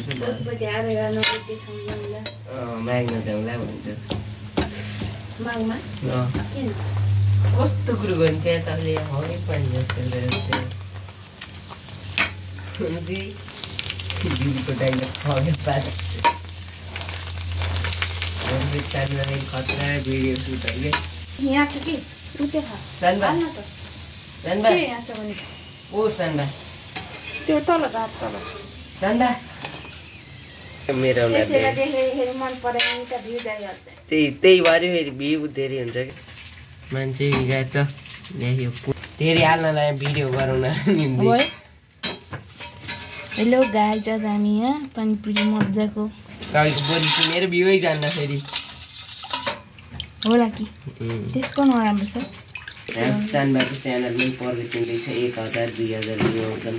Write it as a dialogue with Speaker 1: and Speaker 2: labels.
Speaker 1: त्यसपछि आएर नबुद्धि खाउँला
Speaker 2: माग्न जाउँला भन्छ
Speaker 1: मागमा किन
Speaker 2: कस्तो कुरो गर्नु चाहिँ तपाईँले हरै पानी जस्तो रहेछ दिदीको डाइलग खगेर पारे सानोलाई खतरा भिडियो सुट अहिले
Speaker 1: यहाँ छ कि उतै खा
Speaker 2: सानबा
Speaker 1: न त
Speaker 2: सानबा
Speaker 1: के यहाँ छ भने
Speaker 2: ओ सानबा
Speaker 1: त्यो तल झार तल
Speaker 2: सानबा मेरो
Speaker 1: त्यसैले देखेर मन परेन नि त भ्यू जाइहाल्छ
Speaker 2: त्यही भएर फेरि भ्यू धेरै हुन्छ कि मान्छे गएको छ यो धेरै हाल्नलाई भिडियो गराउन निम्ति
Speaker 1: हेलो गाइज आज हामी यहाँ पानीपुरी मजाको
Speaker 2: तपाईँको बोली मेरो भ्यूै जान्न फेरि
Speaker 1: होला कि त्यसको नराम्रो छ
Speaker 2: सानबाको च्यानलमै पर्दै किन्दैछ 1000 2000 भ्यू आउँछन्